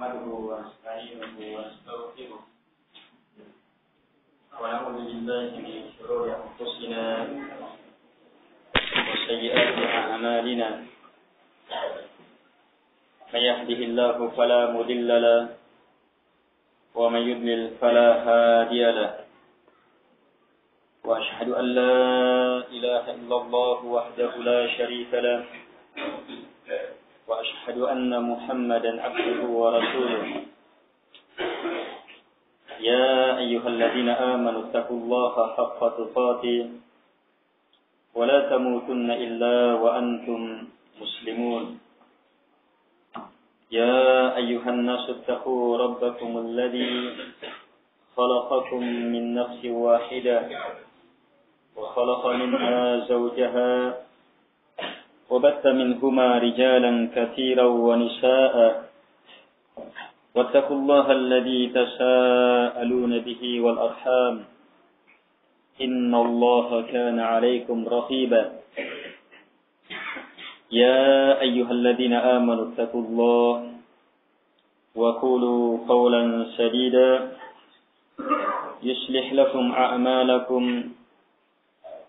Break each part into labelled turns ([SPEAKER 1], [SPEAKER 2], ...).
[SPEAKER 1] نحمده ونستعينه ونستغفره ونعوذ بالله من شرور أنفسنا وسيئات أعمالنا من يهده الله فلا مضل له ومن يضلل فلا هادي له وأشهد أن لا إله إلا الله وحده لا شريك له وأشهد أن محمدا عبده ورسوله يا أيها الذين آمنوا اتقوا الله حق تقاته ولا تموتن إلا وأنتم مسلمون يا أيها الناس اتقوا ربكم الذي خلقكم من نفس واحدة وخلق منها زوجها وبث منهما رجالا كثيرا ونساء واتقوا الله الذي تساءلون به والأرحام إن الله كان عليكم رقيبا يا أيها الذين آمنوا اتقوا الله وقولوا قولا سديدا يصلح لكم أعمالكم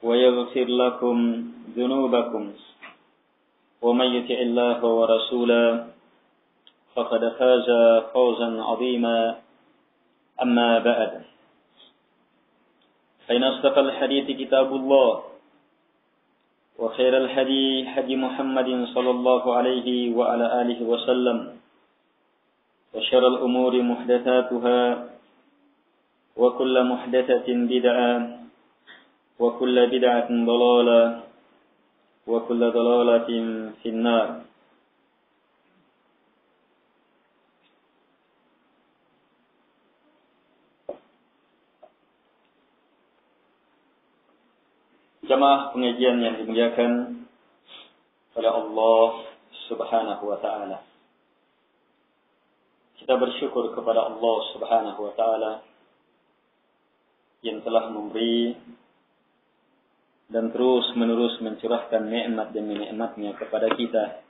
[SPEAKER 1] ويغفر لكم ذنوبكم ومن يطع الله ورسوله فقد فاز فوزا عظيما أما بعد فإن أصدق الحديث كتاب الله وخير الهدي هدي محمد صلى الله عليه وعلى آله وسلم وشر الأمور محدثاتها وكل محدثة بدعة وكل بدعة ضلالة وكل ضلالة في النار. Jamaah pengajian yang dimuliakan oleh Allah Subhanahu wa taala. Kita bersyukur kepada Allah Subhanahu wa taala yang telah memberi dan terus menerus mencurahkan nikmat demi nikmatnya kepada kita,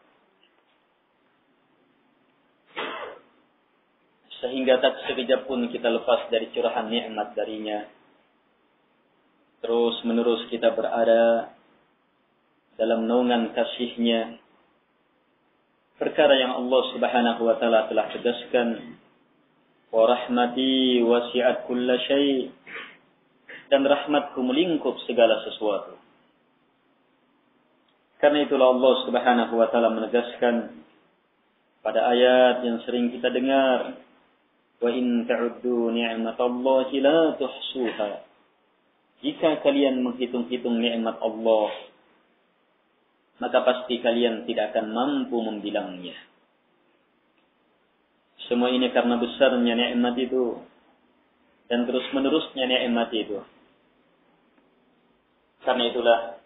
[SPEAKER 1] sehingga tak sekejap pun kita lepas dari curahan nikmat darinya. Terus menerus kita berada dalam naungan kasih-Nya, perkara yang Allah Subhanahu wa taala telah tegaskan, wa rahmati wasi'at kulla syai', dan rahmatku melingkup segala sesuatu. Karena itulah Allah Subhanahu wa taala menegaskan pada ayat yang sering kita dengar, wa in ta'uddu ni'matallahi la tuhsuha. Jika kalian menghitung-hitung nikmat Allah, maka pasti kalian tidak akan mampu membilangnya. Semua ini karena besarnya nikmat itu dan terus menerusnya nikmat itu. Karena itulah,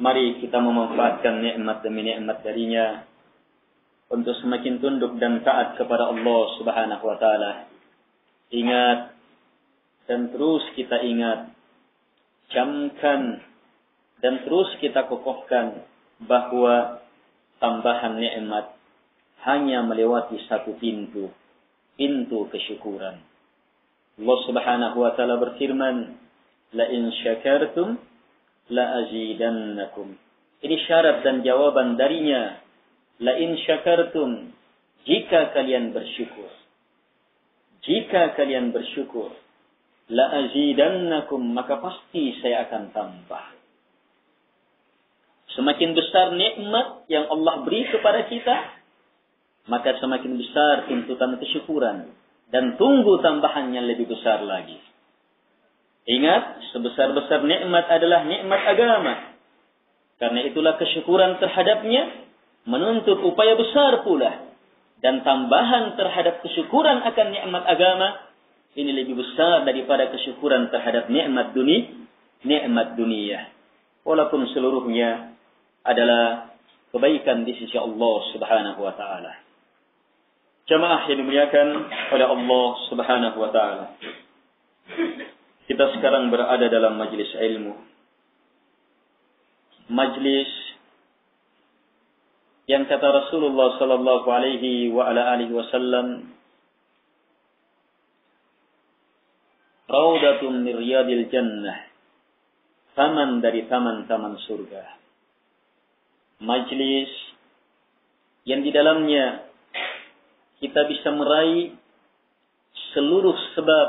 [SPEAKER 1] mari kita memanfaatkan nikmat demi nikmat darinya untuk semakin tunduk dan taat kepada Allah Subhanahu wa taala. Ingat dan terus kita ingat, camkan dan terus kita kokohkan bahwa tambahan nikmat hanya melewati satu pintu, pintu kesyukuran. Allah Subhanahu wa taala berfirman, la in syakartum la azidannakum. Ini syarat dan jawaban darinya. La in syakartum, jika kalian bersyukur. Jika kalian bersyukur, la azidannakum, maka pasti saya akan tambah. Semakin besar nikmat yang Allah beri kepada kita, maka semakin besar tuntutan kesyukuran, dan tunggu tambahan yang lebih besar lagi. Ingat, sebesar-besar nikmat adalah nikmat agama. Karena itulah kesyukuran terhadapnya menuntut upaya besar pula. Dan tambahan terhadap kesyukuran akan nikmat agama ini lebih besar daripada kesyukuran terhadap nikmat dunia. Walaupun seluruhnya adalah kebaikan di sisi Allah Subhanahu wa taala. Jamaah yang dimuliakan oleh Allah Subhanahu wa taala. Kita sekarang berada dalam majlis ilmu. Majlis yang kata Rasulullah sallallahu alaihi wa ala alihi wasallam, raudatun min riyadil jannah, taman dari taman-taman surga. Majlis yang di dalamnya kita bisa meraih seluruh sebab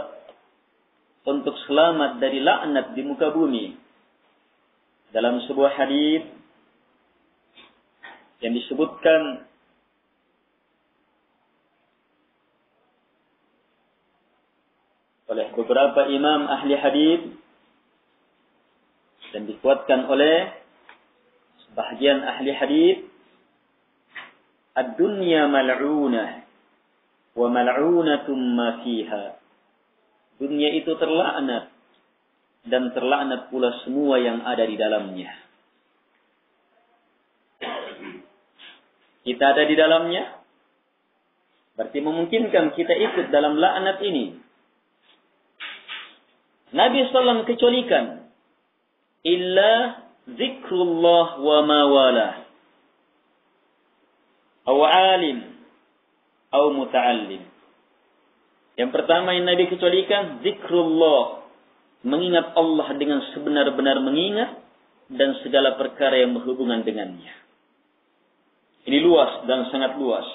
[SPEAKER 1] untuk selamat dari laknat di muka bumi. Dalam sebuah hadis yang disebutkan oleh beberapa imam ahli hadis dan dikuatkan oleh sebahagian ahli hadis, ad-dunya mal'unah wa mal'unatum ma fiha. Dunia itu terlaknat dan terlaknat pula semua yang ada di dalamnya. Kita ada di dalamnya, berarti memungkinkan kita ikut dalam laknat ini. Nabi SAW kecualikan, illa zikrullah wa ma wala, aw alim, aw muta'allim. Yang pertama yang Nabi kecualikan, zikrullah, mengingat Allah dengan sebenar-benar mengingat, dan segala perkara yang berhubungan dengannya. Ini luas dan sangat luas.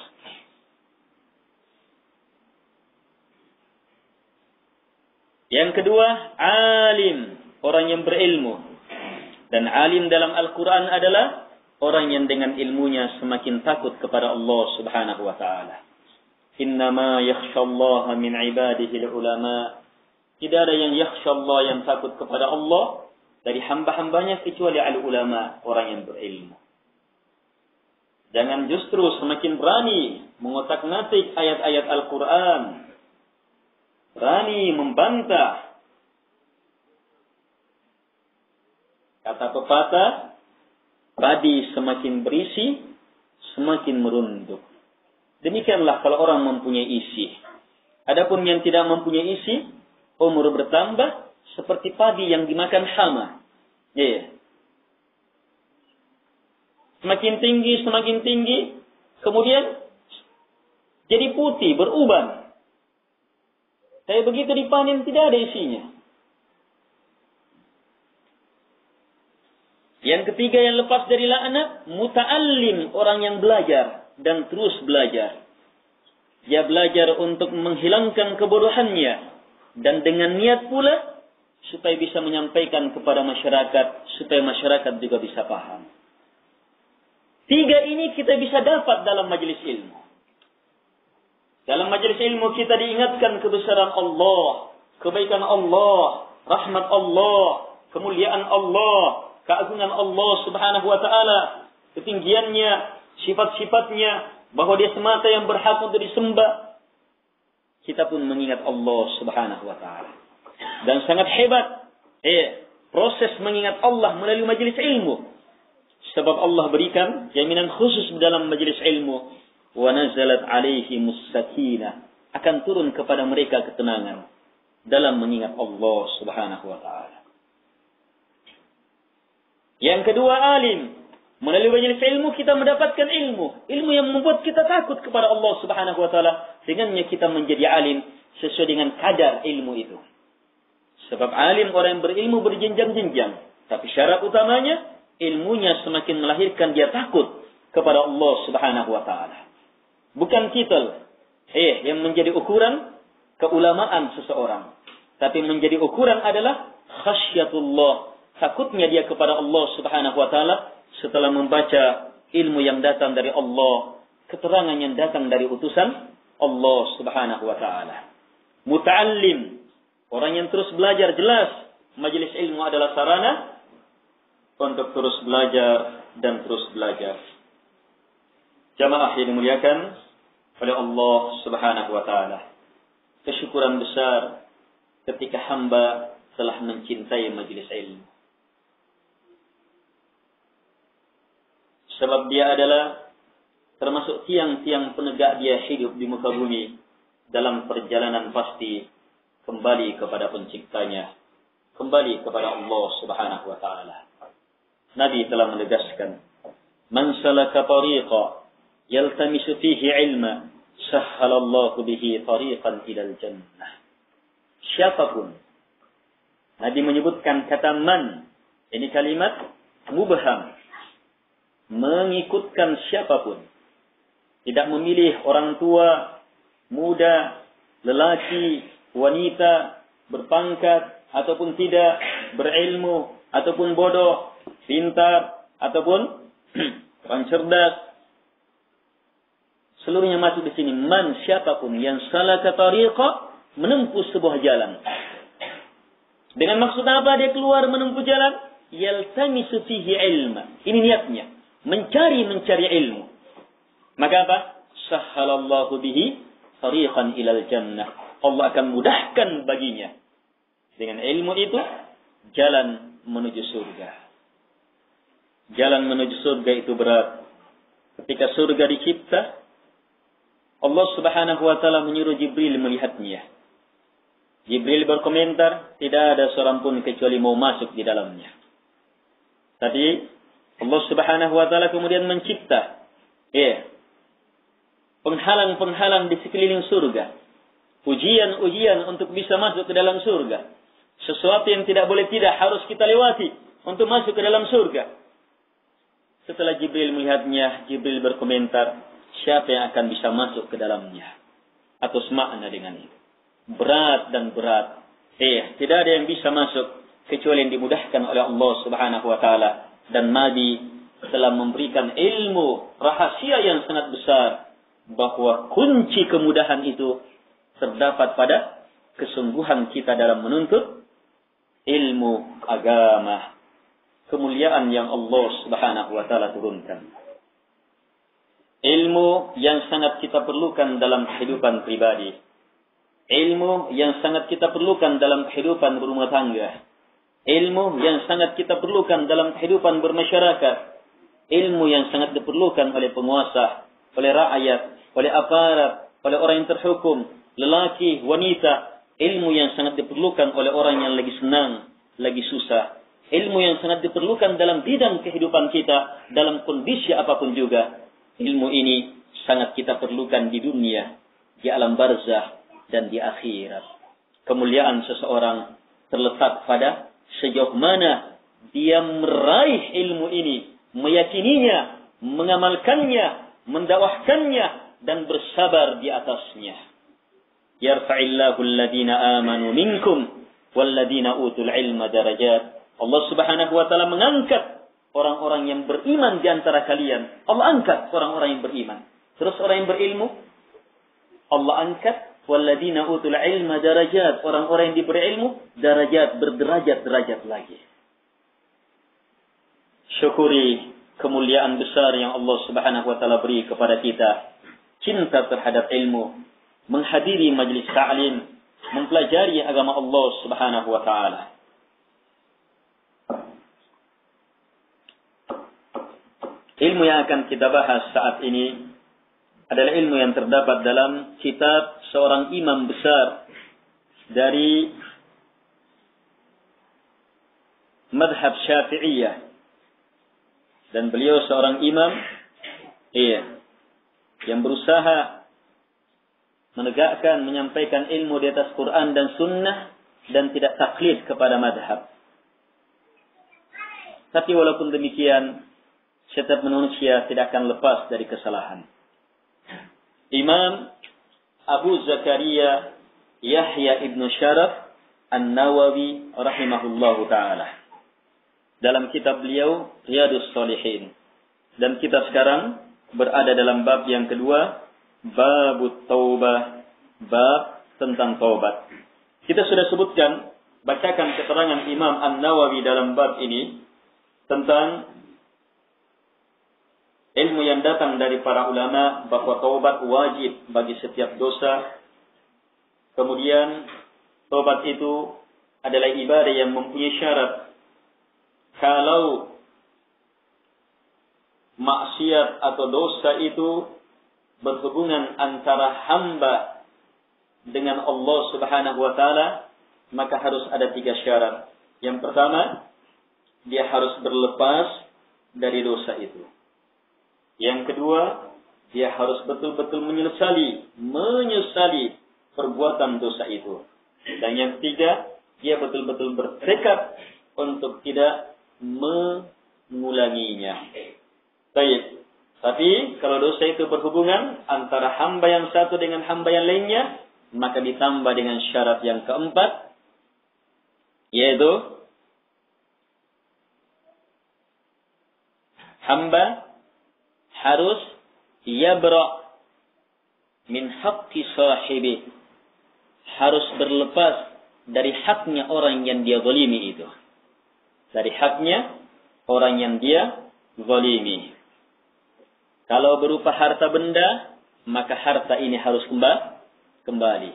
[SPEAKER 1] Yang kedua, alim, orang yang berilmu. Dan alim dalam Al-Quran adalah orang yang dengan ilmunya semakin takut kepada Allah Subhanahu wa ta'ala. Innama yakhshallaha min ibadihi ulama. Tidak ada yang yakhshallah, yang takut kepada Allah dari hamba-hambanya kecuali al-ulama, orang yang berilmu. Jangan justru semakin berani mengotak-ngatik ayat-ayat Al-Quran, berani membantah. Kata pepatah, padi semakin berisi, semakin merunduk. Demikianlah kalau orang mempunyai isi. Adapun yang tidak mempunyai isi, umur bertambah seperti padi yang dimakan hama. Yeah. Semakin tinggi, kemudian jadi putih, beruban. Tapi begitu dipanen tidak ada isinya. Yang ketiga yang lepas dari laknat, muta'allim, orang yang belajar dan terus belajar. Dia belajar untuk menghilangkan kebodohannya dan dengan niat pula supaya bisa menyampaikan kepada masyarakat, supaya masyarakat juga bisa paham. Tiga ini kita bisa dapat dalam majelis ilmu. Dalam majelis ilmu kita diingatkan kebesaran Allah, kebaikan Allah, rahmat Allah, kemuliaan Allah, keagungan Allah Subhanahu wa ta'ala, ketinggiannya, sifat-sifatnya, bahwa dia semata yang berhak untuk disembah. Kita pun mengingat Allah Subhanahu wa ta'ala. Dan sangat hebat proses mengingat Allah melalui majelis ilmu. Sebab Allah berikan jaminan khusus dalam majelis ilmu. Wa nazalat alaihimus sakinah. Akan turun kepada mereka ketenangan dalam mengingat Allah Subhanahu wa ta'ala. Yang kedua, alim. Melalui majelis ilmu kita mendapatkan ilmu. Ilmu yang membuat kita takut kepada Allah Subhanahu wa ta'ala. Dengannya kita menjadi alim sesuai dengan kadar ilmu itu. Sebab alim, orang yang berilmu berjenjang-jenjang. Tapi syarat utamanya, ilmunya semakin melahirkan dia takut kepada Allah Subhanahu wa ta'ala. Bukan titel yang menjadi ukuran keulamaan seseorang. Tapi menjadi ukuran adalah khasyatullah, takutnya dia kepada Allah Subhanahu wa ta'ala setelah membaca ilmu yang datang dari Allah, keterangan yang datang dari utusan Allah Subhanahu wa ta'ala. Muta'allim, orang yang terus belajar. Jelas majelis ilmu adalah sarana untuk terus belajar dan terus belajar. Jamaah yang dimuliakan oleh Allah Subhanahu wa ta'ala. Kesyukuran besar ketika hamba telah mencintai majelis ilmu. Sebab dia adalah termasuk tiang-tiang penegak dia hidup di muka bumi dalam perjalanan pasti kembali kepada penciptanya, kembali kepada Allah Subhanahu wa ta'ala. Nabi telah menegaskan, Man salaka tariqa yaltamisu fihi ilma, sahhalallahu bihi tariqan ilal jannah. Siapapun. Nabi menyebutkan kata man. Ini kalimat mubham. Mengikutkan siapapun. Tidak memilih orang tua, muda, lelaki, wanita, berpangkat, ataupun tidak, berilmu, ataupun bodoh, pintar, ataupun orang cerdas. Seluruhnya masuk di sini. Man, siapapun yang salaka tariqa, menempuh sebuah jalan. Dengan maksud apa dia keluar menempuh jalan? Yaltamisu fihi ilma. Ini niatnya. Mencari ilmu. Maka apa? Sahhalallahu bihi tariqan ilal jannah. Allah akan mudahkan baginya. Dengan ilmu itu, jalan menuju surga. Jalan menuju surga itu berat. Ketika surga dicipta, Allah subhanahu wa ta'ala menyuruh Jibril melihatnya. Jibril berkomentar, tidak ada seorang pun kecuali mau masuk di dalamnya. Tadi Allah subhanahu wa ta'ala kemudian mencipta penghalang-penghalang di sekeliling surga. Ujian-ujian untuk bisa masuk ke dalam surga. Sesuatu yang tidak boleh tidak harus kita lewati untuk masuk ke dalam surga. Setelah Jibril melihatnya, Jibril berkomentar, siapa yang akan bisa masuk ke dalamnya? Atau semakna dengan itu. Berat dan berat. Tidak ada yang bisa masuk kecuali yang dimudahkan oleh Allah subhanahu wa ta'ala. Dan Nabi telah memberikan ilmu rahasia yang sangat besar. Bahwa kunci kemudahan itu terdapat pada kesungguhan kita dalam menuntut ilmu agama. Kemuliaan yang Allah subhanahu wa ta'ala turunkan. Ilmu yang sangat kita perlukan dalam kehidupan pribadi. Ilmu yang sangat kita perlukan dalam kehidupan berumah tangga. Ilmu yang sangat kita perlukan dalam kehidupan bermasyarakat. Ilmu yang sangat diperlukan oleh penguasa, oleh rakyat, oleh aparat, oleh orang yang terhukum, lelaki, wanita. Ilmu yang sangat diperlukan oleh orang yang lagi senang, lagi susah. Ilmu yang sangat diperlukan dalam bidang kehidupan kita, dalam kondisi apapun juga. Ilmu ini sangat kita perlukan di dunia, di alam barzah, dan di akhirat. Kemuliaan seseorang terletak pada sejauh mana dia meraih ilmu ini, meyakininya, mengamalkannya, mendakwahkannya, dan bersabar di atasnya. Yarfa'illahu alladhina amanu minkum walladhina utul ilma darajat. Allah subhanahu wa ta'ala mengangkat orang-orang yang beriman di antara kalian. Allah angkat orang-orang yang beriman. Terus orang yang berilmu, Allah angkat walladina utul ilma darajat. Orang-orang yang diberi ilmu, darajat, berderajat-derajat lagi. Syukuri kemuliaan besar yang Allah subhanahu wa ta'ala beri kepada kita. Cinta terhadap ilmu. Menghadiri majlis ta'lim. Mempelajari agama Allah subhanahu wa ta'ala. Ilmu yang akan kita bahas saat ini adalah ilmu yang terdapat dalam kitab seorang imam besar dari madhab Syafi'iyah. Dan beliau seorang imam yang berusaha menegakkan, menyampaikan ilmu di atas Quran dan Sunnah dan tidak taklid kepada madhab. Tapi walaupun demikian, setiap manusia tidak akan lepas dari kesalahan. Imam Abu Zakaria Yahya ibn Sharaf An-Nawawi rahimahullahu ta'ala. Dalam kitab beliau Riyadus Shalihin. Dan kita sekarang berada dalam bab yang kedua. Babut Taubah. Bab tentang taubat. Kita sudah sebutkan, bacakan keterangan Imam An-Nawawi dalam bab ini. Tentang ilmu yang datang dari para ulama bahwa taubat wajib bagi setiap dosa. Kemudian taubat itu adalah ibadah yang mempunyai syarat. Kalau maksiat atau dosa itu berhubungan antara hamba dengan Allah subhanahu wa ta'ala, maka harus ada 3 syarat. Yang pertama, dia harus berlepas dari dosa itu. Yang kedua, dia harus betul-betul menyesali perbuatan dosa itu. Dan yang ketiga, dia betul-betul bertekad untuk tidak mengulanginya. Baik. Tapi kalau dosa itu berhubungan antara hamba yang satu dengan hamba yang lainnya, maka ditambah dengan syarat yang keempat, yaitu hamba harus yabra min haqqi sahibi, harus berlepas dari haknya orang yang dia zalimi itu. Dari haknya orang yang dia zalimi. Kalau berupa harta benda, maka harta ini harus kembali.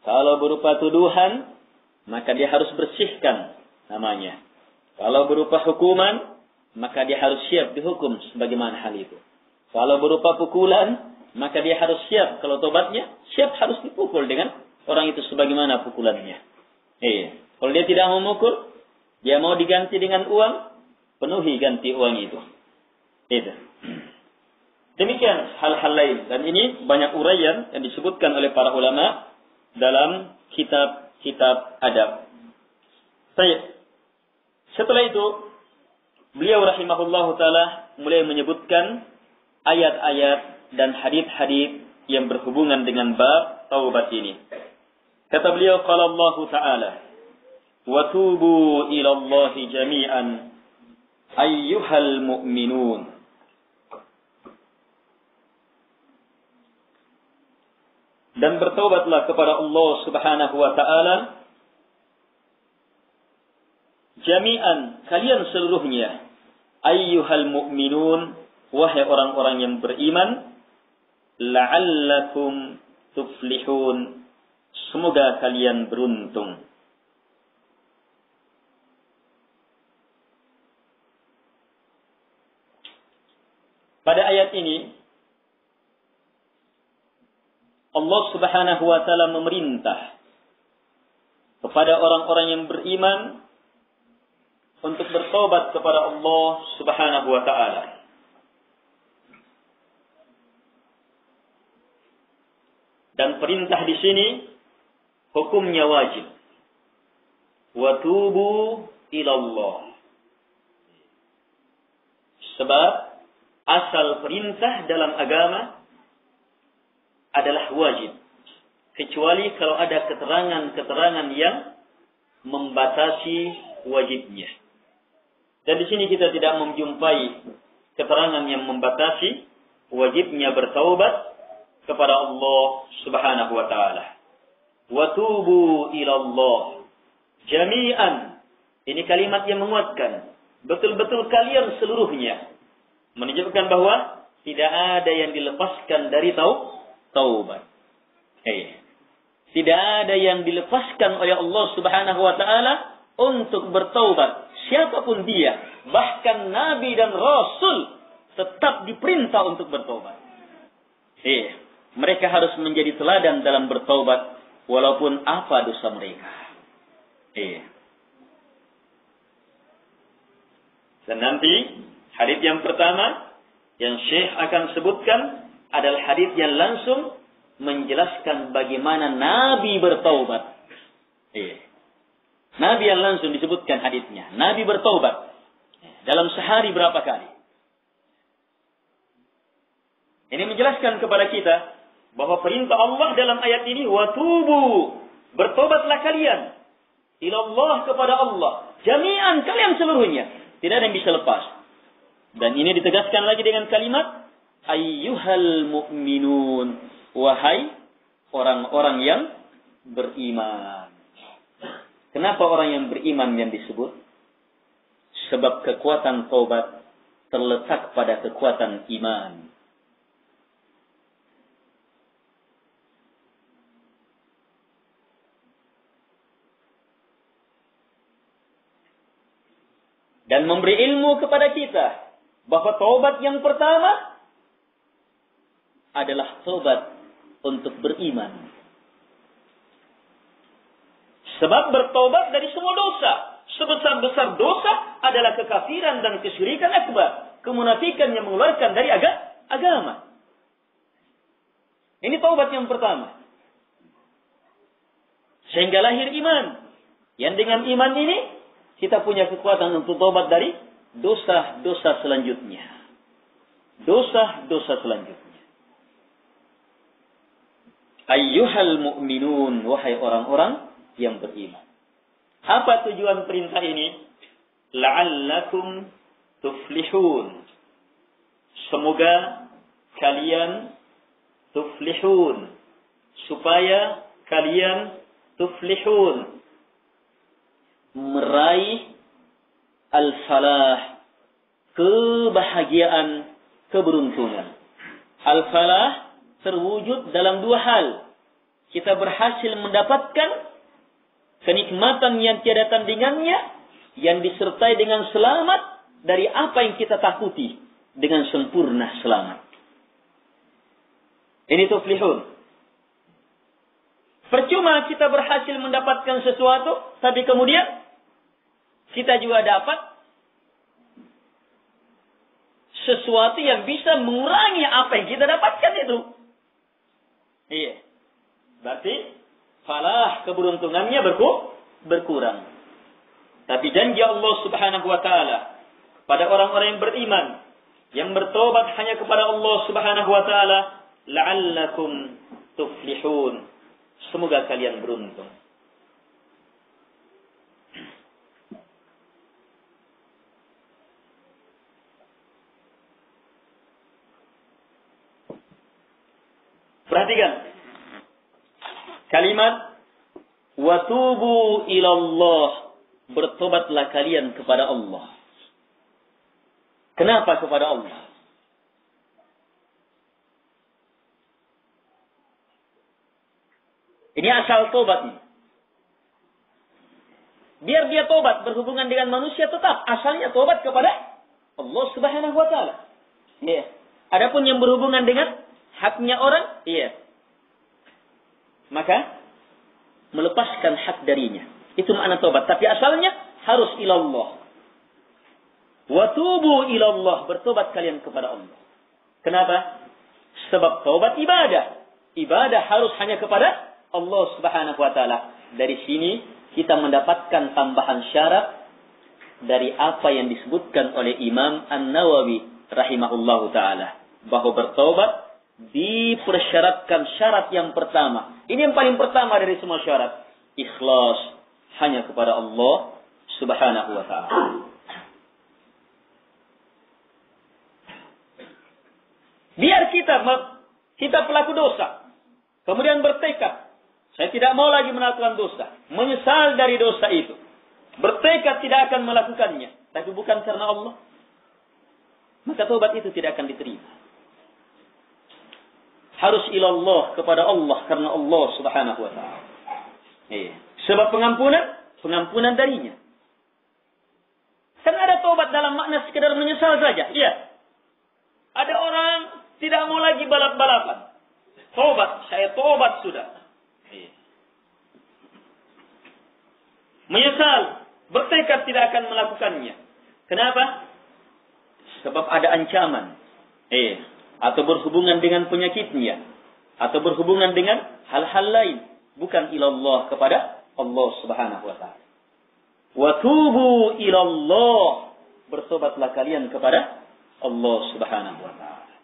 [SPEAKER 1] Kalau berupa tuduhan, maka dia harus bersihkan namanya. Kalau berupa hukuman, maka dia harus siap dihukum sebagaimana hal itu. Kalau berupa pukulan, maka dia harus siap. Kalau tobatnya, siap harus dipukul dengan orang itu sebagaimana pukulannya. Kalau dia tidak mau memukul, dia mau diganti dengan uang, penuhi ganti uang itu. Demikian hal-hal lain. Dan ini banyak uraian yang disebutkan oleh para ulama dalam kitab-kitab adab. Baik. Setelah itu, beliau rahimahullahu ta'ala mulai menyebutkan ayat-ayat dan hadits-hadits yang berhubungan dengan bab taubat ini. Kata beliau, qala Allah ta'ala, wa tubu ila Allah jami'an ayyuhal mu'minun. Dan bertaubatlah kepada Allah Subhanahu wa ta'ala jami'an, kalian seluruhnya, ayyuhal mu'minun, wahai orang-orang yang beriman, la'allakum tuflihun, semoga kalian beruntung. Pada ayat ini Allah Subhanahu wa ta'ala memerintah kepada orang-orang yang beriman untuk bertobat kepada Allah Subhanahu wa ta'ala. Dan perintah di sini hukumnya wajib. Wa tubu ila Allah. Sebab asal perintah dalam agama adalah wajib. Kecuali kalau ada keterangan-keterangan yang membatasi wajibnya. Dan di sini kita tidak menjumpai keterangan yang membatasi wajibnya bertaubat kepada Allah Subhanahu wa ta'ala. Wa tubu ila Allah jami'an. Ini kalimat yang menguatkan. Betul-betul kalian seluruhnya. Menunjukkan bahwa tidak ada yang dilepaskan dari taubat. Tidak ada yang dilepaskan oleh Allah Subhanahu wa ta'ala untuk bertaubat. Siapapun dia, bahkan Nabi dan Rasul tetap diperintah untuk bertaubat. Mereka harus menjadi teladan dalam bertaubat walaupun apa dosa mereka. Dan nanti hadits yang pertama yang Syekh akan sebutkan adalah hadits yang langsung menjelaskan bagaimana Nabi bertaubat. Nabi yang langsung disebutkan haditsnya. Nabi bertaubat dalam sehari berapa kali. Ini menjelaskan kepada kita bahwa perintah Allah dalam ayat ini, wa tubu, bertobatlah kalian ila Allah, kepada Allah, jami'an, kalian seluruhnya, tidak ada yang bisa lepas. Dan ini ditegaskan lagi dengan kalimat ayyuhal mu'minun, wahai orang-orang yang beriman. Kenapa orang yang beriman yang disebut? Sebab kekuatan taubat terletak pada kekuatan iman. Dan memberi ilmu kepada kita bahwa taubat yang pertama adalah taubat untuk beriman. Sebab bertaubat dari semua dosa. Sebesar-besar dosa adalah kekafiran dan kesyirikan akbar. kemunafikan yang mengeluarkan dari agama. Ini taubat yang pertama. Sehingga lahir iman. Yang dengan iman ini, kita punya kekuatan untuk taubat dari dosa-dosa selanjutnya. Dosa-dosa selanjutnya. Ayyuhal mu'minun, wahai orang-orang yang beriman. Apa tujuan perintah ini? La'allakum tuflihun. Semoga kalian tuflihun. Supaya kalian tuflihun. Meraih al-falah. Kebahagiaan, keberuntungan. Al-falah terwujud dalam dua hal. Kita berhasil mendapatkan kenikmatan yang tiada tandingannya, yang disertai dengan selamat dari apa yang kita takuti, dengan sempurna selamat. Ini tuflihun. Percuma kita berhasil mendapatkan sesuatu, tapi kemudian kita juga dapat sesuatu yang bisa mengurangi apa yang kita dapatkan itu. Iya. Berarti falah, keberuntungannya berkurang. Tapi janji Allah Subhanahu wa taala pada orang-orang yang beriman, yang bertobat hanya kepada Allah Subhanahu wa taala, la'allakum tuflihun. Semoga kalian beruntung. Perhatikan kalimat watubu ilallah, bertobatlah kalian kepada Allah. Kenapa kepada Allah? Ini asal tobatnya. Biar dia tobat berhubungan dengan manusia, tetap asalnya tobat kepada Allah Subhanahu wa taala. Iya. Adapun yang berhubungan dengan haknya orang, iya, maka melepaskan hak darinya. Itu makna tobat. Tapi asalnya harus ilallah. Watubu ilallah, bertobat kalian kepada Allah. Kenapa? Sebab tobat ibadah. Ibadah harus hanya kepada Allah Subhanahu wa taala. Dari sini kita mendapatkan tambahan syarat dari apa yang disebutkan oleh Imam An-Nawawi rahimahullahu taala, bahwa bertobat dipersyaratkan syarat yang pertama. Ini yang paling pertama dari semua syarat. Ikhlas hanya kepada Allah Subhanahu wa ta'ala. Biar kita pelaku dosa, kemudian bertekad, saya tidak mau lagi melakukan dosa, menyesal dari dosa itu, bertekad tidak akan melakukannya, tapi bukan karena Allah, maka taubat itu tidak akan diterima. Harus ilallah, kepada Allah, karena Allah Subhanahu wa ta'ala. Sebab pengampunan darinya. Kan ada taubat dalam makna sekedar menyesal saja. Iya. Ada orang tidak mau lagi balap-balapan. Taubat, saya taubat sudah. Menyesal, bertekad tidak akan melakukannya. Kenapa? Sebab ada ancaman. Atau berhubungan dengan penyakitnya, atau berhubungan dengan hal-hal lain, bukan ilallah, kepada Allah Subhanahu wa ta'ala. Wa tubu ilallah, bertobatlah kalian kepada Allah Subhanahu wa ta'ala.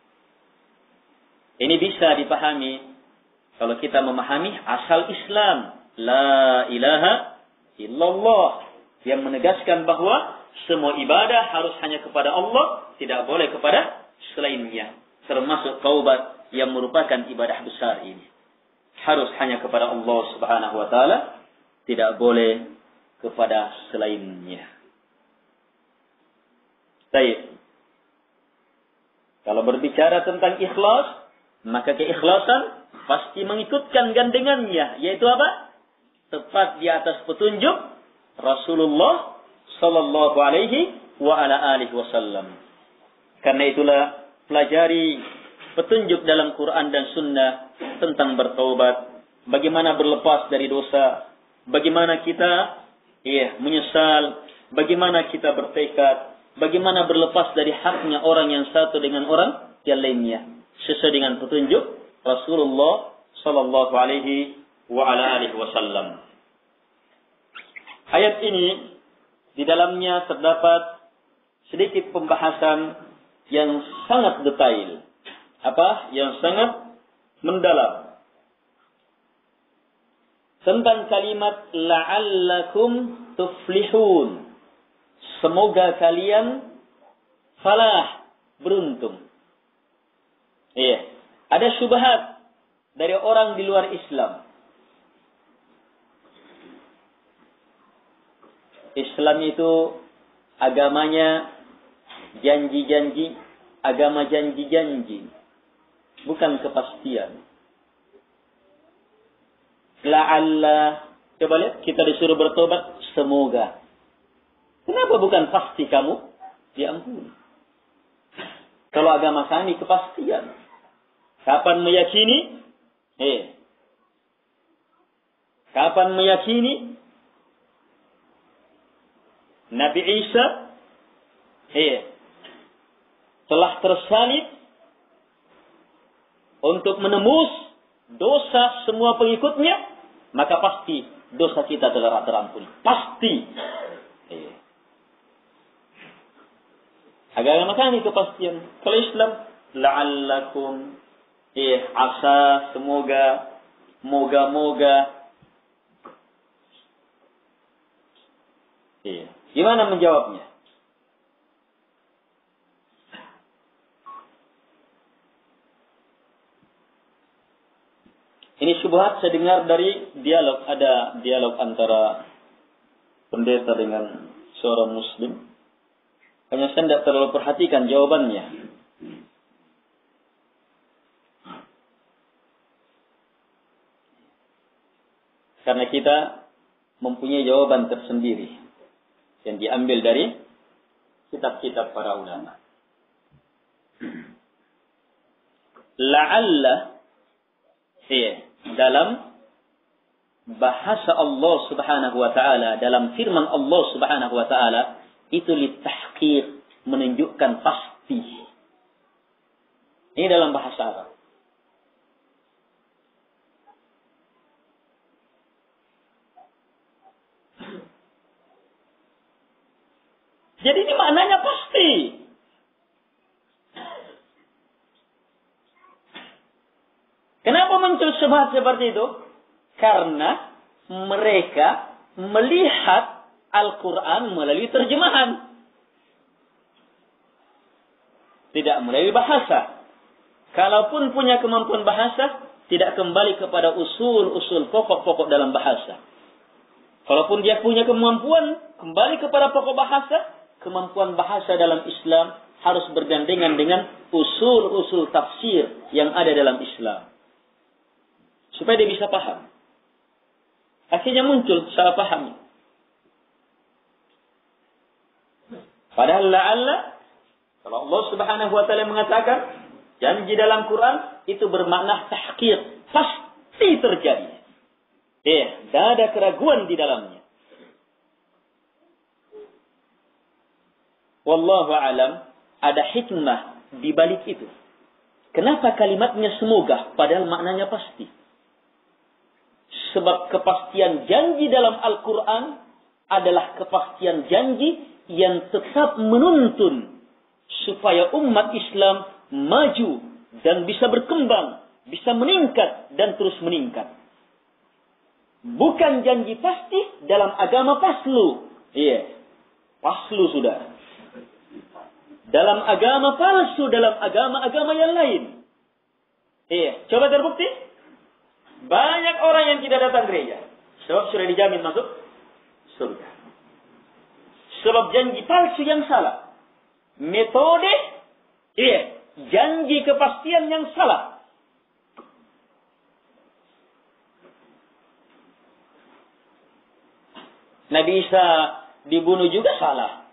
[SPEAKER 1] Ini bisa dipahami kalau kita memahami asal Islam, la ilaha illallah, yang menegaskan bahwa semua ibadah harus hanya kepada Allah, tidak boleh kepada selainnya. Termasuk taubat yang merupakan ibadah besar ini. Harus hanya kepada Allah Subhanahu wa ta'ala, tidak boleh kepada selainnya. Baik. Kalau berbicara tentang ikhlas, maka keikhlasan pasti mengikutkan gandengannya, yaitu apa? Tepat di atas petunjuk Rasulullah sallallahu alaihi wa ala alihi wasallam. Karena itulah pelajari petunjuk dalam Quran dan Sunnah tentang bertaubat, bagaimana berlepas dari dosa, bagaimana kita menyesal, bagaimana kita bertekad, bagaimana berlepas dari haknya orang yang satu dengan orang yang lainnya sesuai dengan petunjuk Rasulullah sallallahu alaihi wa ala alihi wasallam. Ayat ini di dalamnya terdapat sedikit pembahasan yang sangat detail. Yang sangat mendalam. Tentang kalimat la'allakum tuflihun. Semoga kalian falah, beruntung. Ada syubhat dari orang di luar Islam. Islam itu agamanya janji-janji, agama janji-janji, bukan kepastian. La'alla, coba lihat, kita disuruh bertobat, semoga. Kenapa bukan pasti kamu diampuni? Kalau agama kami kepastian. Kapan meyakini? Kapan meyakini Nabi Isa telah tersalib untuk menembus dosa semua pengikutnya, maka pasti dosa kita telah terampuni. Pasti. Agama kami kepastian. Kalau Islam, la'allakum, asa, semoga, moga-moga. Gimana menjawabnya? Ini syubhat saya dengar dari dialog. Ada dialog antara pendeta dengan seorang muslim. Hanya saya tidak terlalu perhatikan jawabannya. Karena kita mempunyai jawaban tersendiri yang diambil dari kitab-kitab para ulama. La'alla dalam bahasa Allah Subhanahu wa taala, dalam firman Allah Subhanahu wa taala, itu litahqiq, menunjukkan pasti. Ini dalam bahasa Arab. Jadi ini maknanya pasti. Kenapa muncul syubhat seperti itu? Karena mereka melihat Al-Quran melalui terjemahan. Tidak melalui bahasa. Kalaupun punya kemampuan bahasa, tidak kembali kepada usul-usul pokok-pokok dalam bahasa. Kalaupun dia punya kemampuan, kembali kepada pokok bahasa, kemampuan bahasa dalam Islam harus bergandengan dengan usul-usul tafsir yang ada dalam Islam. Supaya dia bisa paham. Akhirnya muncul salah paham. Padahal la'alla, kalau Allah Subhanahu wa taala mengatakan janji dalam Quran itu bermakna tahqiq, pasti terjadi. Tidak ada keraguan di dalamnya. Wallahu alam, ada hikmah di balik itu. Kenapa kalimatnya semoga padahal maknanya pasti? Sebab kepastian janji dalam Al-Quran adalah kepastian janji yang tetap menuntun supaya umat Islam maju dan bisa berkembang, bisa meningkat dan terus meningkat. Bukan janji pasti dalam agama paslu. Paslu sudah. Dalam agama palsu, dalam agama-agama yang lain. Coba terbukti. Banyak orang yang tidak datang gereja. Sebab sudah dijamin masuk surga. Sebab janji palsu yang salah. Metode, janji kepastian yang salah. Nabi Isa dibunuh juga salah.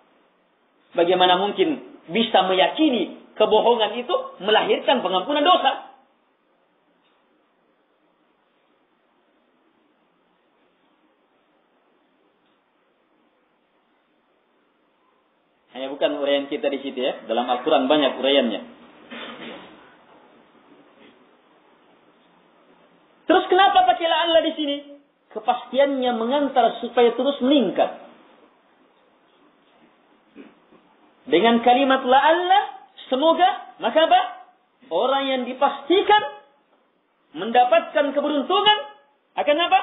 [SPEAKER 1] Bagaimana mungkin bisa meyakini kebohongan itu melahirkan pengampunan dosa? Hanya bukan uraian kita di situ ya. Dalam Al-Quran banyak uraiannya. Terus kenapa pakai la'alla di sini? Kepastiannya mengantar supaya terus meningkat. Dengan kalimat la'alla, semoga, maka apa? Orang yang dipastikan mendapatkan keberuntungan akan apa?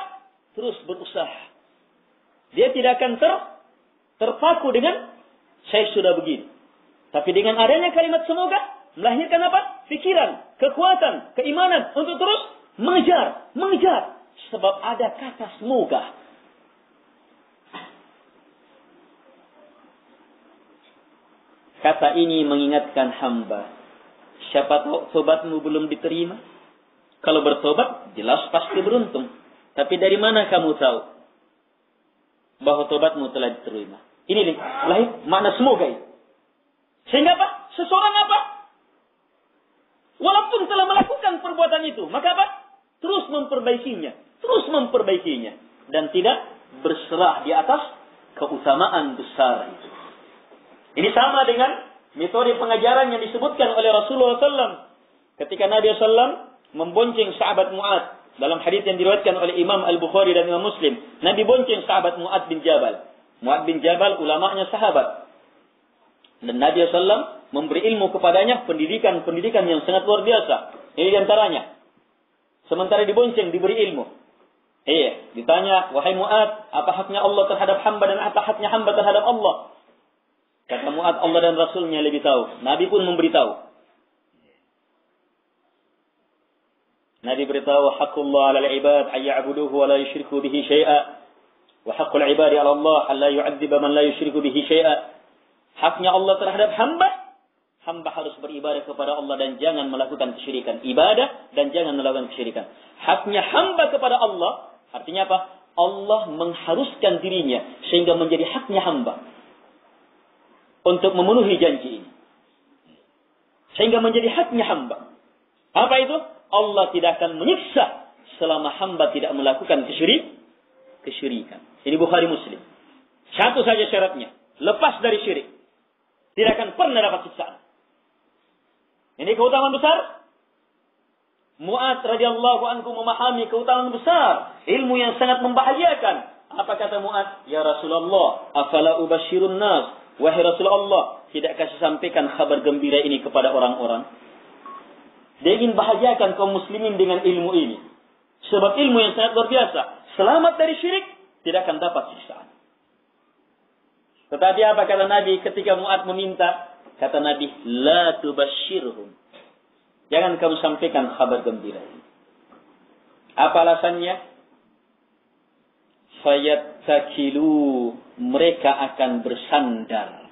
[SPEAKER 1] Terus berusaha. Dia tidak akan terpaku dengan saya sudah begini. Tapi dengan adanya kalimat semoga, melahirkan apa? Pikiran, kekuatan, keimanan untuk terus mengejar. Sebab ada kata semoga. Kata ini mengingatkan hamba. Siapa tahu tobatmu belum diterima? Kalau bertobat, jelas pasti beruntung. Tapi dari mana kamu tahu bahwa tobatmu telah diterima? Ini nih, makna semoga itu. Sehingga apa? Seseorang apa? Walaupun telah melakukan perbuatan itu, maka apa? Terus memperbaikinya. Dan tidak berserah di atas keutamaan besar itu. Ini sama dengan metode pengajaran yang disebutkan oleh Rasulullah SAW. Ketika Nabi SAW membonceng sahabat Mu'ad. Dalam hadis yang diriwayatkan oleh Imam Al-Bukhari dan Imam Muslim. Nabi bonceng sahabat Mu'ad bin Jabal. Mu'ad bin Jabal ulamanya sahabat. Dan Nabi SAW memberi ilmu kepadanya pendidikan yang sangat luar biasa. Ini diantaranya. Sementara dibonceng, diberi ilmu. Ditanya, wahai Mu'ad, apa haknya Allah terhadap hamba dan apa haknya hamba terhadap Allah? Kata Mu'ad, Allah dan Rasulnya lebih tahu. Nabi pun memberitahu. Nabi beritahu, haqqullah ala al-ibad ayya'buduhu wa la yushriku bihi syai'a. Wa haqqul ibadi ala Allah alla yu'adziba man la yushriku bihi syai'a. Haknya Allah terhadap hamba harus beribadah kepada Allah dan jangan melakukan kesyirikan. Ibadah dan jangan melakukan kesyirikan. Haknya hamba kepada Allah, artinya apa? Allah mengharuskan dirinya sehingga menjadi haknya hamba untuk memenuhi janji ini. Sehingga menjadi haknya hamba. Apa itu? Allah tidak akan menyiksa selama hamba tidak melakukan kesyirikan. Ini Bukhari Muslim. Satu saja syaratnya. Lepas dari syirik. Tidak akan pernah dapat siksaan. Ini keutamaan besar. Mu'ad radhiyallahu anhu memahami keutamaan besar. Ilmu yang sangat membahagiakan. Apa kata Mu'ad? Ya Rasulullah, afala ubashirun nas. Wahai Rasulullah, tidakkah saya sampaikan kabar gembira ini kepada orang-orang? Dia ingin bahagiakan kaum muslimin dengan ilmu ini. Sebab ilmu yang sangat luar biasa. Selamat dari syirik, tidak akan dapat siksaan. Tetapi apa kata Nabi ketika Mu'ad meminta? Kata Nabi, la tubashirhum. Jangan kamu sampaikan kabar gembira ini. Apa alasannya? Fayattakilu, mereka akan bersandar.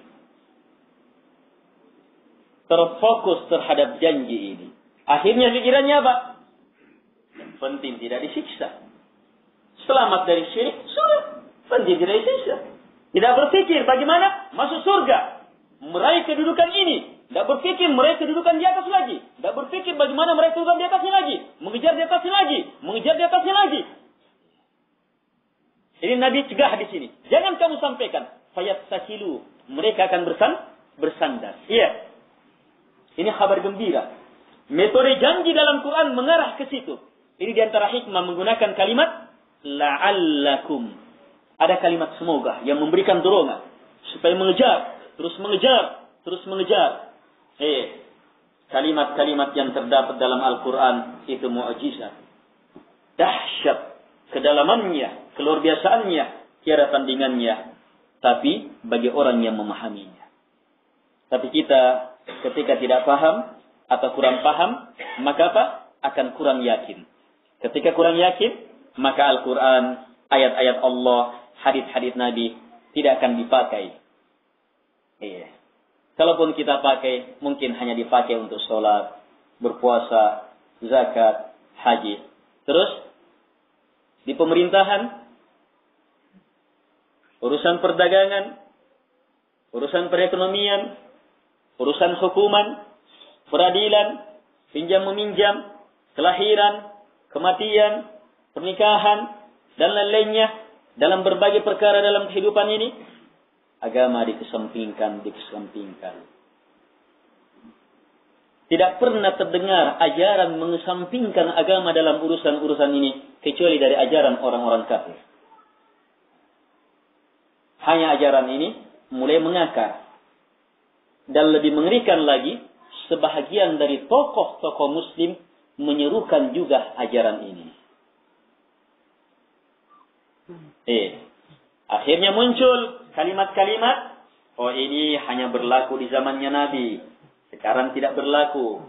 [SPEAKER 1] Terfokus terhadap janji ini. Akhirnya pikirannya apa? Yang penting tidak disiksa. Selamat dari syirik, sudah. Penting tidak disiksa. Tidak berpikir bagaimana masuk surga. Meraih kedudukan ini. Tidak berpikir meraih kedudukan di atas lagi. Tidak berpikir bagaimana meraih kedudukan di atasnya lagi. Mengejar di atasnya lagi. Mengejar di atasnya lagi. Ini Nabi cegah di sini. Jangan kamu sampaikan. Fayattakilu. Mereka akan bersandar. Iya. Ini kabar gembira. Metode janji dalam Quran mengarah ke situ. Ini diantara hikmah menggunakan kalimat la'allakum. Ada kalimat semoga yang memberikan dorongan. Supaya mengejar. Terus mengejar. Kalimat-kalimat yang terdapat dalam Al-Quran itu mu'jizat. Dahsyat. Kedalamannya, keluar biasaannya, tiada tandingannya. Tapi bagi orang yang memahaminya. Tapi kita ketika tidak paham atau kurang paham, maka apa? Akan kurang yakin. Ketika kurang yakin, maka Al-Quran, ayat-ayat Allah, hadits-hadits Nabi tidak akan dipakai. Kalaupun kita pakai, mungkin hanya dipakai untuk sholat, berpuasa, zakat, haji. Terus, di pemerintahan, urusan perdagangan, urusan perekonomian, urusan hukuman, peradilan, pinjam-meminjam, kelahiran, kematian, pernikahan, dan lain-lainnya, dalam berbagai perkara dalam kehidupan ini, agama dikesampingkan. Tidak pernah terdengar ajaran mengesampingkan agama dalam urusan-urusan ini kecuali dari ajaran orang-orang kafir. Hanya ajaran ini mulai mengakar. Dan lebih mengerikan lagi, sebahagian dari tokoh-tokoh muslim menyerukan juga ajaran ini. Akhirnya muncul kalimat-kalimat, oh ini hanya berlaku di zamannya Nabi, sekarang tidak berlaku.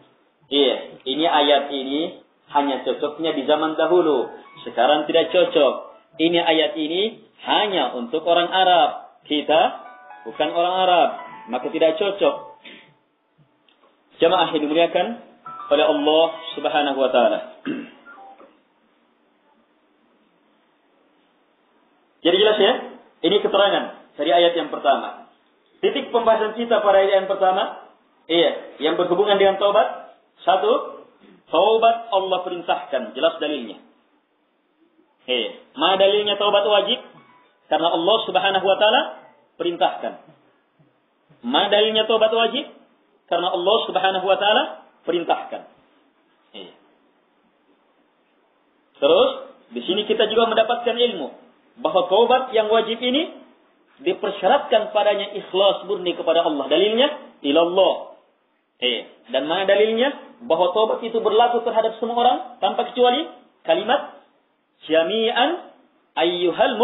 [SPEAKER 1] Ini ayat ini hanya cocoknya di zaman dahulu, sekarang tidak cocok. Ini ayat ini hanya untuk orang Arab, kita bukan orang Arab, maka tidak cocok. Jamaah yang dimuliakan oleh Allah Subhanahu wa taala. Jadi jelas ya, ini keterangan dari ayat yang pertama. Titik pembahasan kita pada ayat yang pertama, yang berhubungan dengan taubat. Satu, taubat Allah perintahkan, jelas dalilnya. Mana dalilnya taubat wajib? Karena Allah Subhanahu wa taala perintahkan. Mana dalilnya taubat wajib? Karena Allah Subhanahu wa taala perintahkan. Terus di sini kita juga mendapatkan ilmu bahwa taubat yang wajib ini dipersyaratkan padanya ikhlas murni kepada Allah. Dalilnya ilallah. Dan mana dalilnya bahwa taubat itu berlaku terhadap semua orang tanpa kecuali? Kalimat jami'an ayyuhal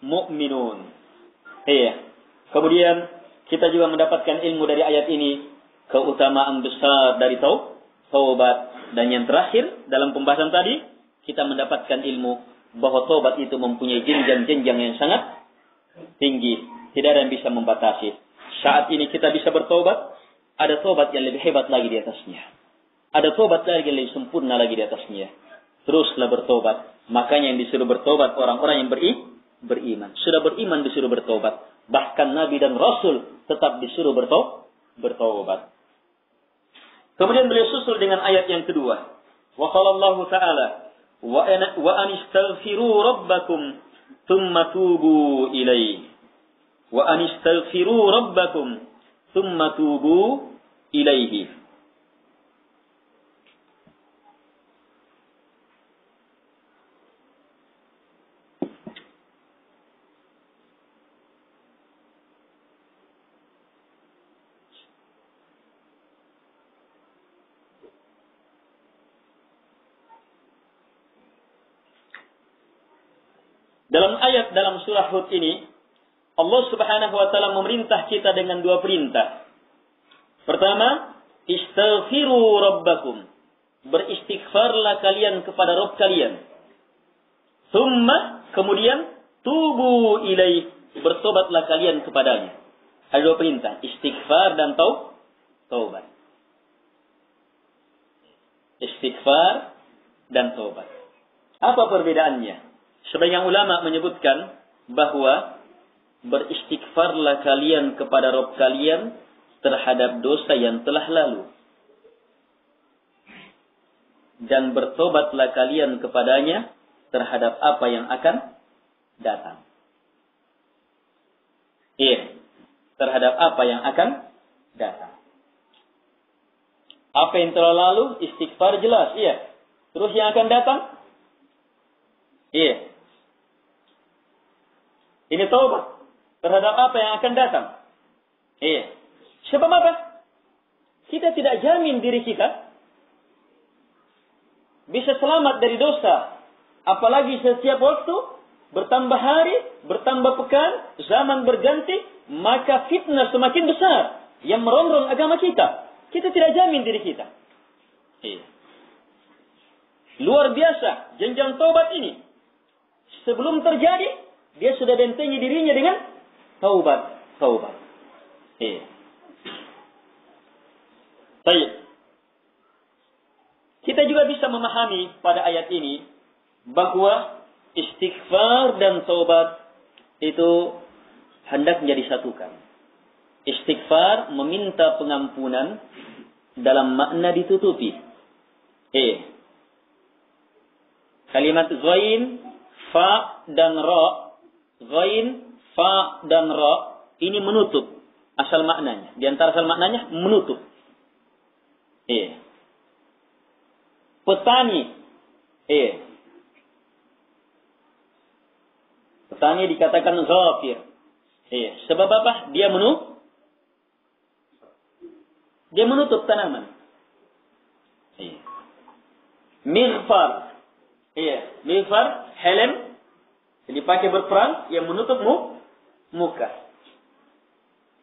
[SPEAKER 1] mu'minun. Kemudian kita juga mendapatkan ilmu dari ayat ini, keutamaan besar dari taubat. Dan yang terakhir dalam pembahasan tadi, kita mendapatkan ilmu bahwa taubat itu mempunyai jenjang-jenjang yang sangat tinggi. Tidak ada yang bisa membatasi. Saat ini kita bisa bertaubat, ada taubat yang lebih hebat lagi di atasnya. Ada taubat lagi yang lebih sempurna lagi di atasnya. Teruslah bertaubat. Makanya yang disuruh bertaubat orang-orang yang beriman. Sudah beriman disuruh bertaubat. Bahkan Nabi dan Rasul tetap disuruh bertaubat. Kemudian beliau susul dengan ayat yang kedua. Wa qala Allah Ta'ala, wa anistaghfiru rabbakum thumma tubu ilaihi. Wa anistaghfiru rabbakum thumma tubu ilaihi. Dalam ayat dalam surah Hud ini, Allah Subhanahu wa taala memerintah kita dengan dua perintah. Pertama, istaghfiru rabbakum. Beristighfarlah kalian kepada Rabb kalian. Tsumma, kemudian tubu ilaih. Bertobatlah kalian kepadanya. Ada dua perintah, istighfar dan taubat. Istighfar dan taubat. Apa perbedaannya? Sebagian ulama menyebutkan bahwa beristighfarlah kalian kepada Rabb kalian terhadap dosa yang telah lalu. Dan bertobatlah kalian kepadanya terhadap apa yang akan datang. Terhadap apa yang akan datang. Apa yang telah lalu, istighfar jelas, Terus yang akan datang? Ini taubat terhadap apa yang akan datang. Sebab apa? Kita tidak jamin diri kita bisa selamat dari dosa. Apalagi setiap waktu, bertambah hari, bertambah pekan, zaman berganti, maka fitnah semakin besar yang merongrong agama kita. Kita tidak jamin diri kita. Luar biasa jenjang taubat ini. Sebelum terjadi, dia sudah bentengi dirinya dengan taubat. Baik. Kita juga bisa memahami pada ayat ini bahwa istighfar dan taubat itu hendaknya disatukan. Istighfar meminta pengampunan dalam makna ditutupi. Kalimat ghain, fa dan ra, ghain, fa dan ra ini menutup. Asal maknanya. Di antara asal maknanya menutup. Iya. Petani. Iya. Petani dikatakan ghafir. Iya. Sebab apa? Dia menutup tanaman. Iya. Mighfar. Iya. Mighfar, helm. Dipakai berperang yang menutup muka.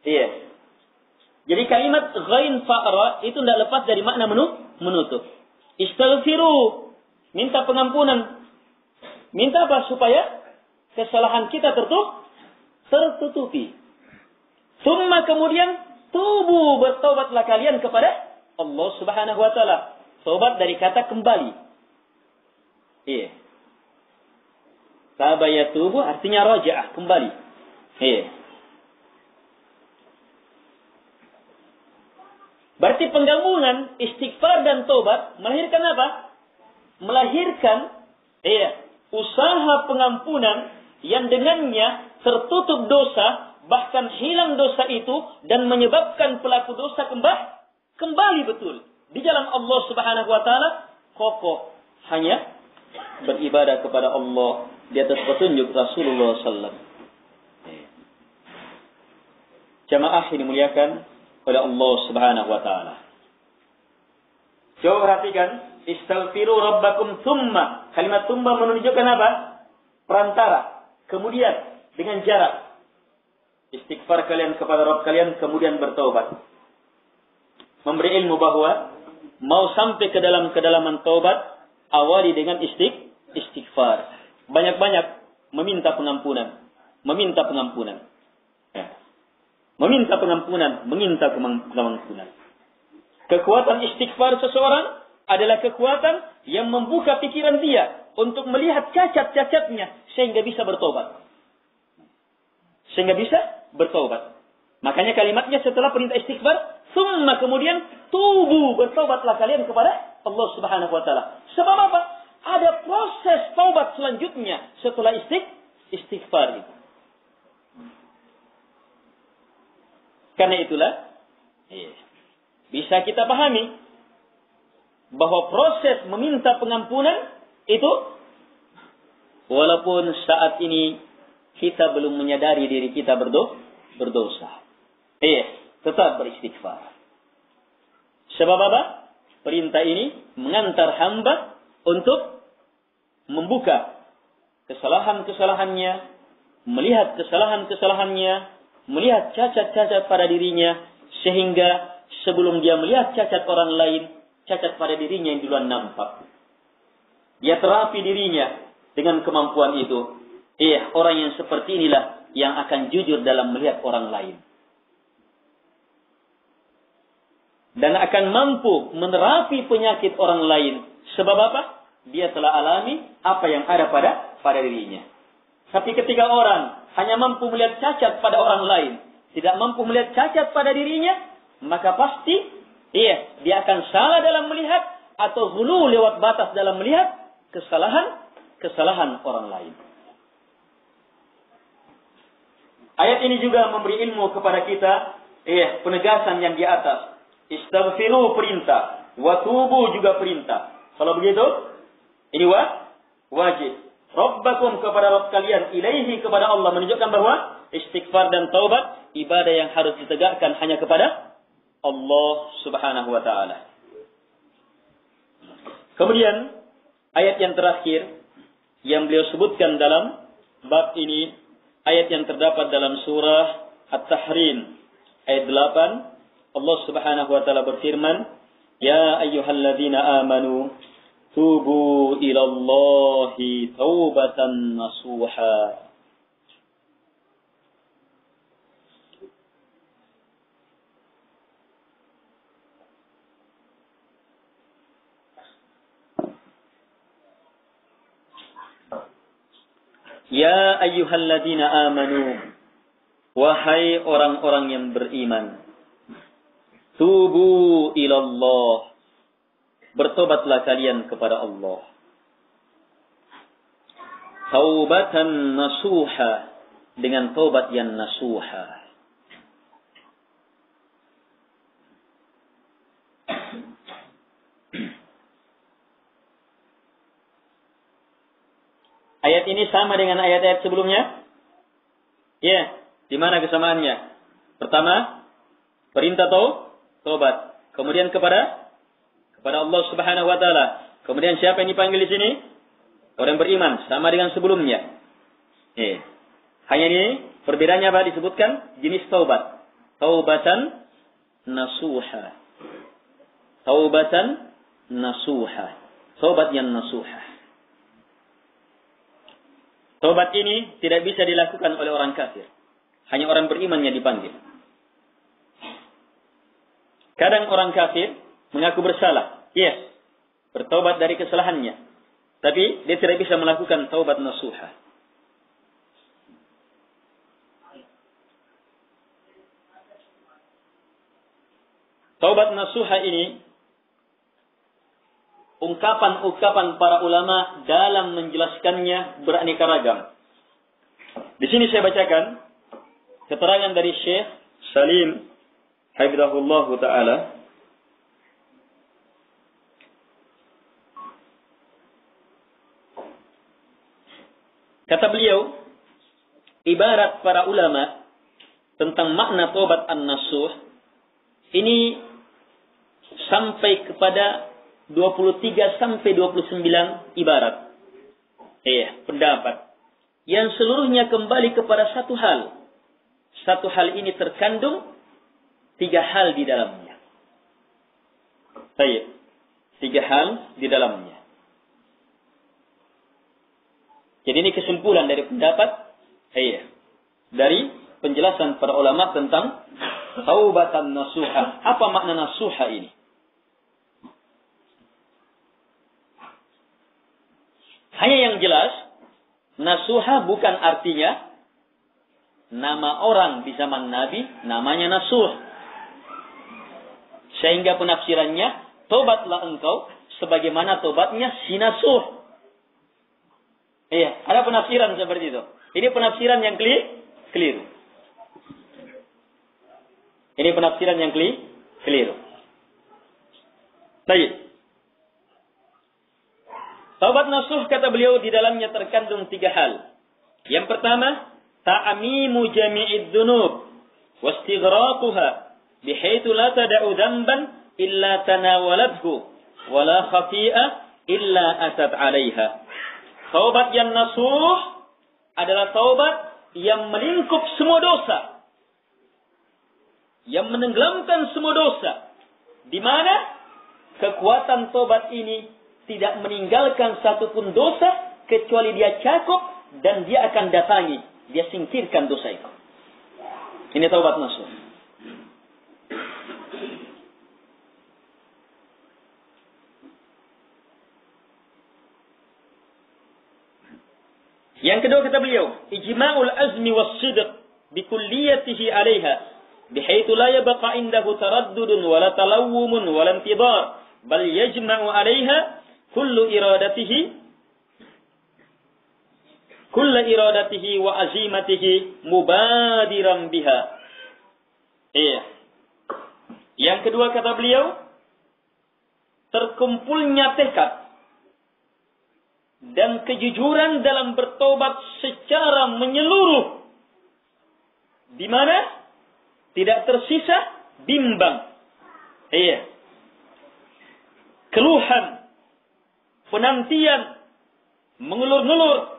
[SPEAKER 1] Iya. Jadi kalimat ghain fa'ra itu tidak lepas dari makna menutup. Istaghfiru. Minta pengampunan. Minta apa? Supaya kesalahan kita tertutupi. Summa kemudian tubu, bertobatlah kalian kepada Allah Subhanahu wa taala. Tobat dari kata kembali. Iya. Taba yatubu artinya raja'ah, kembali. Iya. Berarti penggabungan istighfar dan tobat melahirkan apa? Melahirkan usaha pengampunan yang dengannya tertutup dosa, bahkan hilang dosa itu dan menyebabkan pelaku dosa kembali betul di jalan Allah Subhanahu wa taala, kokoh hanya beribadah kepada Allah di atas petunjuk Rasulullah sallallahu alaihi wasallam. Jamaah ini dimuliakan oleh Allah Subhanahu wa taala. Coba perhatikan, istaghfiru rabbakum tsumma. Kalimat tsumma menunjukkan apa? Perantara. Kemudian dengan jarak. Istighfar kalian kepada Rabb kalian, kemudian bertaubat. Memberi ilmu bahwa mau sampai ke dalam kedalaman taubat, awali dengan istighfar. Banyak-banyak meminta pengampunan. Meminta pengampunan. Meminta pengampunan. Kekuatan istighfar seseorang adalah kekuatan yang membuka pikiran dia untuk melihat cacat-cacatnya sehingga bisa bertobat. Makanya kalimatnya setelah perintah istighfar, summa kemudian tubu, bertobatlah kalian kepada Allah Subhanahu wa taala. Sebab apa? Ada proses taubat selanjutnya setelah istighfar itu. Karena itulah bisa kita pahami bahwa proses meminta pengampunan itu walaupun saat ini kita belum menyadari diri kita berdosa. Tetap beristighfar. Sebab apa? Perintah ini mengantar hamba untuk membuka kesalahan-kesalahannya, melihat kesalahan-kesalahannya, melihat cacat-cacat pada dirinya, sehingga sebelum dia melihat cacat orang lain, cacat pada dirinya yang duluan nampak. Dia terapi dirinya dengan kemampuan itu. Orang yang seperti inilah yang akan jujur dalam melihat orang lain. Dan akan mampu menerapi penyakit orang lain. Sebab apa? Dia telah alami apa yang ada pada dirinya. Tapi ketika orang hanya mampu melihat cacat pada orang lain, tidak mampu melihat cacat pada dirinya, maka pasti dia akan salah dalam melihat atau hulu lewat batas dalam melihat kesalahan orang lain. Ayat ini juga memberi ilmu kepada kita, penegasan yang di atas. Istaghfiru perintah, wa tubu juga perintah. Kalau begitu, ini wajib. Rabbakum kepada Rabb kalian, ilaihi kepada Allah, menunjukkan bahwa istighfar dan taubat ibadah yang harus ditegakkan hanya kepada Allah Subhanahu wa taala. Kemudian ayat yang terakhir yang beliau sebutkan dalam bab ini, ayat yang terdapat dalam surah At-Tahrim ayat 8, Allah Subhanahu wa taala berfirman, "Ya ayyuhalladzina amanu tubu ilallahi taubatan nasuha." Ya ayyuhalladzina amanu, wahai orang-orang yang beriman, tubu ilallah, bertobatlah kalian kepada Allah. Taubatan nasuha, dengan taubat yang nasuha. Ayat ini sama dengan ayat-ayat sebelumnya? Ya, di mana kesamaannya? Pertama, perintah taubat. Kemudian kepada Allah Subhanahu wa taala. Kemudian siapa yang dipanggil di sini? Orang beriman, sama dengan sebelumnya. Hanya ini perbedaannya apa? Disebutkan jenis taubat. Taubatan nasuha. Taubatan nasuha. Taubat yang nasuha. Taubat ini tidak bisa dilakukan oleh orang kafir. Hanya orang beriman yang dipanggil. Kadang orang kafir mengaku bersalah. Yes, bertaubat dari kesalahannya. Tapi dia tidak bisa melakukan taubat nasuha. Taubat nasuha ini ungkapan-ungkapan para ulama dalam menjelaskannya beraneka ragam. Di sini saya bacakan keterangan dari Syekh Salim hafizahullah taala. Kata beliau, ibarat para ulama tentang makna taubat an-nasuh ini sampai kepada 23 sampai 29 ibarat. Pendapat. Yang seluruhnya kembali kepada satu hal. Satu hal ini terkandung 3 hal di dalamnya. 3 hal di dalamnya. Jadi ini kesimpulan dari pendapat. Dari penjelasan para ulama tentang taubatan nasuha. Apa makna nasuha ini? Hanya yang jelas, nasuha bukan artinya nama orang di zaman Nabi namanya nasuh. Sehingga penafsirannya, tobatlah engkau sebagaimana tobatnya si nasuh. Ada penafsiran seperti itu. Ini penafsiran yang keliru. Ini penafsiran yang keliru. Baik. Taubat nasuh kata beliau di dalamnya terkandung 3 hal. Yang pertama, ta'amimu jami'id dzunub wastighraqaha bihaitsu la tad'u dzamban illa tanawalathu wa la khafi'a illa atat 'alaiha. Taubat yang nasuh adalah taubat yang melingkup semua dosa. Yang menenggelamkan semua dosa. Di mana kekuatan taubat ini tidak meninggalkan satupun dosa kecuali dia cakup dan dia akan datangi, dia singkirkan dosa itu. Ini taubat nasuh. Yang kedua kata beliau, ijma'ul azmi was-sidq bikulliyatihi 'alaiha bihaitsu la yabqa 'indahu taraddudun wa la talawwumun wa la intidar bal yajma'u 'alaiha kullu iradatihi wa azimatihi mubadiran biha. Yang kedua kata beliau, terkumpulnya tekad dan kejujuran dalam bertobat secara menyeluruh, di mana tidak tersisa bimbang, keluhan, penantian, mengulur-ngulur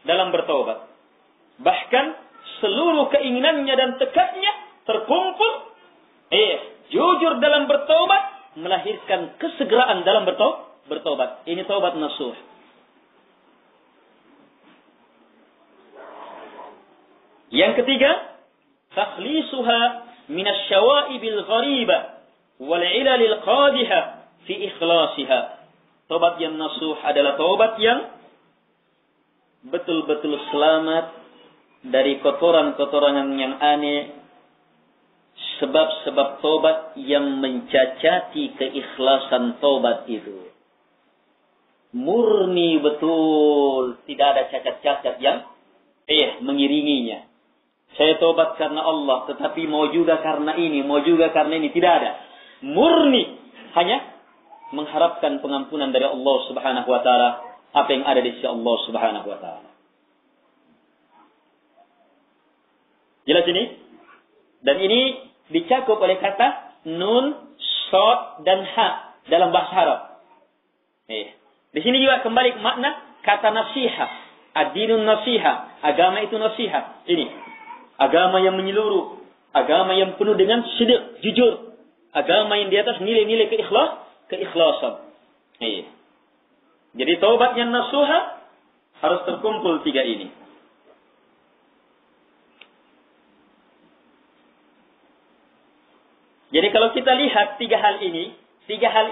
[SPEAKER 1] dalam bertobat. Bahkan seluruh keinginannya dan tekadnya terkumpul, jujur dalam bertobat, melahirkan kesegeraan dalam bertobat. Ini taubat nasuh. Yang ketiga, takhlisuha minasyawa'ibil gharibah wal 'ilalil qadiha fi ikhlasiha. Taubat yang nasuh adalah taubat yang betul-betul selamat dari kotoran-kotoran yang aneh, sebab-sebab taubat yang mencacati keikhlasan taubat itu. Murni betul, tidak ada cacat-cacat yang mengiringinya. Saya taubat karena Allah, tetapi mau juga karena ini, mau juga karena ini, tidak ada. Murni, hanya mengharapkan pengampunan dari Allah Subhanahu wa taala apa yang ada di sisi Allah Subhanahu wa taala. Jelas ini? Dan ini dicakup oleh kata nun, shad dan ha dalam bahasa Arab. Di sini juga kembali ke makna kata nasihat. Ad-dinun nasihat. Agama itu nasihat. Ini. Agama yang menyeluruh. Agama yang penuh dengan sidq, jujur. Agama yang di atas nilai-nilai keikhlasan. Jadi taubat yang nasuha harus terkumpul tiga ini. Jadi kalau kita lihat tiga hal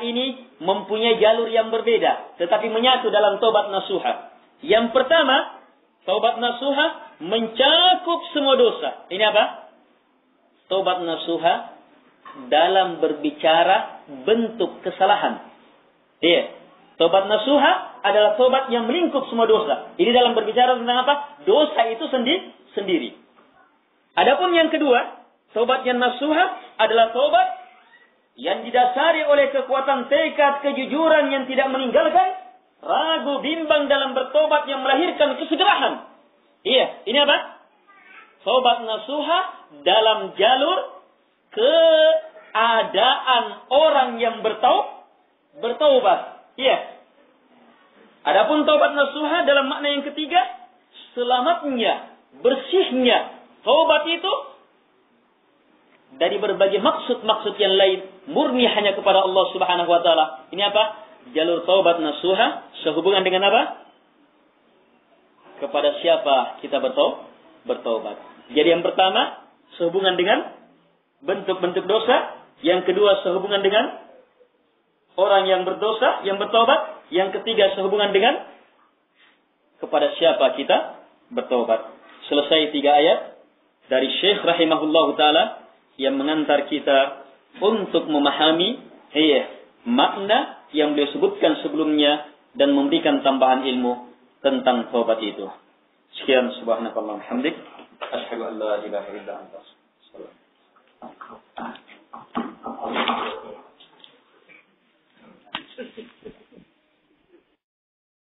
[SPEAKER 1] ini mempunyai jalur yang berbeda, tetapi menyatu dalam taubat nasuha. Yang pertama, taubat nasuha mencakup semua dosa. Ini apa? Taubat nasuha dalam berbicara bentuk kesalahan. Taubat nasuha adalah taubat yang melingkup semua dosa. Ini dalam berbicara tentang apa? Dosa itu sendiri. Adapun yang kedua, taubat yang nasuha adalah taubat yang didasari oleh kekuatan tekad, kejujuran yang tidak meninggalkan ragu, bimbang dalam bertobat yang melahirkan kesegerahan. Ini apa? Taubat nasuha dalam jalur keadaan orang yang bertaubat. Adapun taubat nasuha dalam makna yang ketiga, selamatnya, bersihnya taubat itu dari berbagai maksud-maksud yang lain, murni hanya kepada Allah Subhanahu wa taala. Ini apa? Jalur taubat nasuha sehubungan dengan apa? Kepada siapa kita bertaubat. Jadi yang pertama sehubungan dengan bentuk-bentuk dosa, yang kedua sehubungan dengan orang yang berdosa, yang bertaubat, yang ketiga sehubungan dengan kepada siapa kita bertaubat. Selesai 3 ayat dari Syekh rahimahullahu taala yang mengantar kita untuk memahami makna yang beliau sebutkan sebelumnya dan memberikan tambahan ilmu tentang taubat itu. Sekian, subhanakallahumma hamdik, asyhadu an la ilaha illa anta.